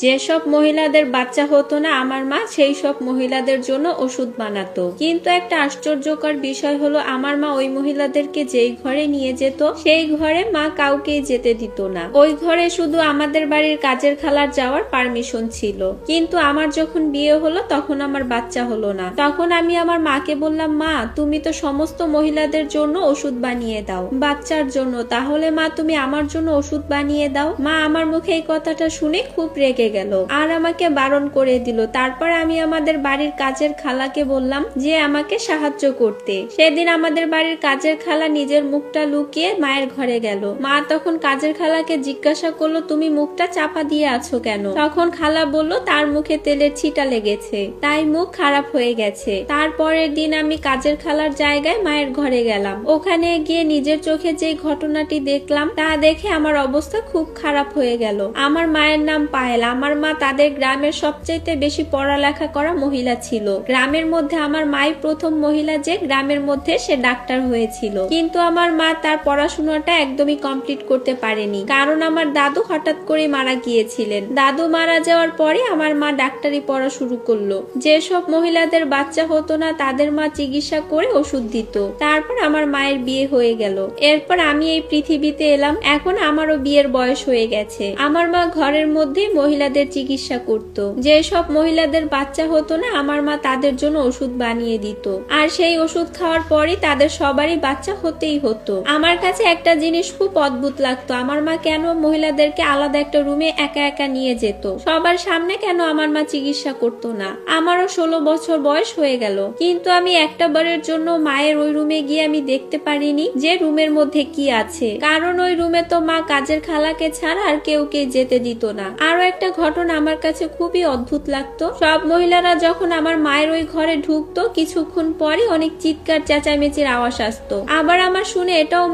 যেসব মহিলাদের বাচ্চা হতো না আমার মা সেই সব মহিলাদের জন্য ওষুধ বানাতো। কিন্তু একটা আশ্চর্যকর বিষয় হলো আমার মা ওই মহিলাদেরকে যেই ঘরে নিয়ে যেত সেই ঘরে মা কাউকেই যেতে দিত না। ওই ঘরে শুধু আমাদের বাড়ির কাজের খালার যাওয়ার পারমিশন ছিল। কিন্তু আমার যখন বিয়ে হলো তখন আমার বাচ্চা হলো না। তখন আমি আমার মাকে বললাম, মা তুমি তো সমস্ত মহিলাদের জন্য ওষুধ বানিয়ে দাও বাচ্চার জন্য, তাহলে মা তুমি আমার জন্য ওষুধ বানিয়ে দাও। মা আমার মুখে এই কথাটা শুনে খুব রেগে গেল আর আমাকে বারণ করে দিল। তারপর আমি আমাদের বাড়ির কাজের খালাকে বললাম যে আমাকে সাহায্য করতে। সেদিন আমাদের বাড়ির কাজের খালা নিজের মুখটা লুকিয়ে মায়ের ঘরে গেল। মা তখন কাজের খালাকে জিজ্ঞাসা করলো, তুমি মুখটা চাপা দিয়ে আছো কেন? তখন খালা বলল তার মুখে তেলের ছিটা লেগেছে, তাই মুখ খারাপ হয়ে গেছে। তারপরের দিন আমি কাজের খালার জায়গায় মায়ের ঘরে গেলাম। ওখানে গিয়ে নিজের চোখে যে ঘটনাটি দেখলাম তা দেখে আমার অবস্থা খুব খারাপ হয়ে গেল। আমার মায়ের নাম পায়েল। আমার মা তাদের গ্রামের সবচেয়ে বেশি পড়ালেখা করা মহিলা ছিল। গ্রামের মধ্যে আমার মাই প্রথম মহিলা যে গ্রামের মধ্যে সে ডাক্তার হয়েছিল। কিন্তু আমার মা তার পড়াশোনাটা একদমই কমপ্লিট করতে পারেনি, কারণ আমার দাদু হঠাৎ করে মারা গিয়েছিলেন। দাদু মারা যাওয়ার পরে আমার মা ডাক্তারি পড়া শুরু করলো। যেসব মহিলাদের বাচ্চা হতো না তাদের মা চিকিৎসা করে ওষুধ দিত। তারপর আমার মায়ের বিয়ে হয়ে গেল। এরপর আমি এই পৃথিবীতে এলাম। এখন আমারও বিয়ের বয়স হয়ে গেছে। আমার মা ঘরের মধ্যে মহিলাদের চিকিৎসা করত। যেসব মহিলাদের বাচ্চা হতো না আমার মা তাদের জন্য ওষুধ বানিয়ে দিত, আর সেই ওষুধ খাওয়ার পরই তাদের সবারই বাচ্চা হতেই হতো। আমার কাছে একটা জিনিস খুব অদ্ভুত লাগতো, আমার মা কেন মহিলাদেরকে আলাদা একটা রুমে একা একা নিয়ে যেত? সবার সামনে কেন আমার মা চিকিৎসা করতো না? আমারও 16 বছর বয়স হয়ে গেল, কিন্তু আমি একটা বারের জন্য মায়ের ওই রুমে গিয়ে আমি দেখতে পারিনি যে রুমের মধ্যে কি আছে, কারণ ওই রুমে তো মা কাজের খালাকে ছাড়া আর কেউ যেতে দিত না। আরো একটা ঘটনা আমার কাছে খুবই অদ্ভুত লাগতো, সব মহিলারা যখন আমার মায়ের ওই ঘরে ঢুকতো কিছুক্ষণ পরে অনেক চিৎকার চেঁচামেচির আওয়াজ আসতো। আবার আমার শুনে এটাও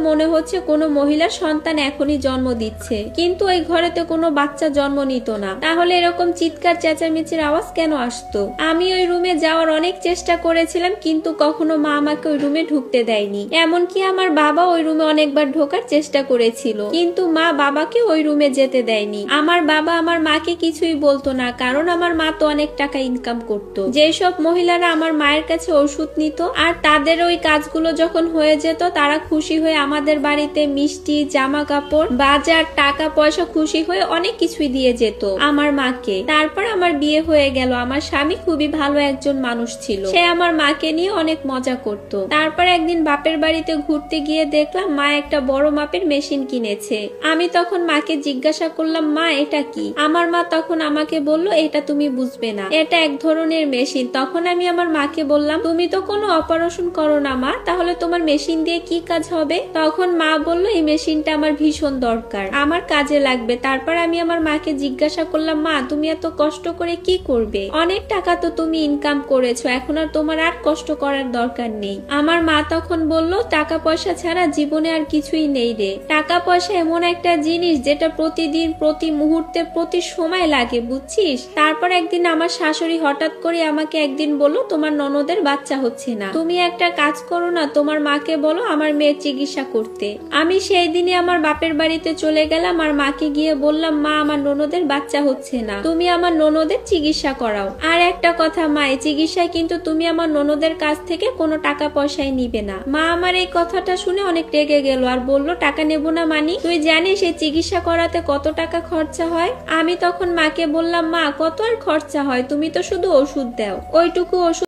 মনে হচ্ছে কোনো মহিলার সন্তান এখনই জন্ম দিচ্ছে, কিন্তু ওই ঘরেতে কোনো বাচ্চা জন্ম নিত না। তাহলে এরকম চিৎকার চেঁচামেচির আওয়াজ কেন আসতো? আমি ওই রুমে যাওয়ার অনেক চেষ্টা করেছিলাম, কিন্তু কখনো মা আমাকে ওই রুমে ঢুকতে দেয়নি। এমনকি আমার বাবা ওই রুমে অনেকবার ঢোকার চেষ্টা করেছিল, কিন্তু মা বাবাকে ওই রুমে যেতে দেয়নি। আমার বাবা আমার মাকে কিছুই বলতো না, কারণ আমার মা তো অনেক টাকা ইনকাম করতো। যেসব মহিলারা আমার মায়ের কাছে ওষুধ নিত আর তাদের ওই কাজগুলো যখন হয়ে যেত তারা খুশি হয়ে আমাদের বাড়িতে মিষ্টি, জামা কাপড়, বাজার, টাকা পয়সা খুশি হয়ে অনেক কিছুই দিয়ে যেত আমার মাকে। তারপর আমার বিয়ে হয়ে গেল। আমার স্বামী খুবই ভালো একজন মানুষ ছিল, সে আমার মাকে নিয়ে অনেক মজা করত। তারপর একদিন বাপের বাড়িতে ঘুরতে গিয়ে দেখলাম মা একটা বড় মাপের মেশিন কিনেছে। আমি তখন মাকে জিজ্ঞাসা করলাম, মা এটা কি? আমার মা তখন আমাকে বলল, এটা তুমি বুঝবে না, এটা এক ধরনের মেশিন। তখন আমি আমার মাকে বললাম, তুমি তো কোনো অপারেশন করো না মা, তাহলে তোমার মেশিন দিয়ে কি কাজ হবে? তখন মা বলল, এই মেশিনটা আমার ভীষণ দরকার, আমার কাজে লাগবে। তারপর আমি আমার মাকে জিজ্ঞাসা করলাম, মা তুমি এত কষ্ট করে কি করবে? অনেক টাকা তো তুমি ইনকাম করেছো, এখন আর তোমার আর কষ্ট করার দরকার নেই। আমার মা তখন বলল, টাকা পয়সা ছাড়া জীবনে আর কিছুই নেই রে। টাকা পয়সা এমন একটা জিনিস যেটা প্রতিদিন, প্রতি মুহূর্তে, প্রতি সময় লাগে, বুঝছিস? তারপর একদিন আমার শাশুড়ি হঠাৎ করে আমাকে একদিন বলল, তোমার ননদের বাচ্চা হচ্ছে না, তুমি একটা কাজ করো না, তোমার মাকে বলো আমার মেয়ের চিকিৎসা করতে। আমি সেই দিনে আমার বাপের বাড়িতে চলে গেলাম আর মাকে গিয়ে বললাম, মা আমার ননদের বাচ্চা হচ্ছে না, তুমি আমার ননদের চিকিৎসা করাও। আর একটা কথা মা, এই চিকিৎসায় কিন্তু তুমি আমার ননদের কাছ থেকে কোনো টাকা পয়সাই নিবে না। মা আমার এই কথাটা শুনে অনেক রেগে গেল আর বলল, টাকা নেব না মানি? তুই জানিস এই চিকিৎসা করাতে কত টাকা খরচা হয়? আমি তখন মাকে বললাম, মা কত আর খরচা হয়, তুমি তো শুধু ওষুধ দাও, ওইটুকু ওষুধ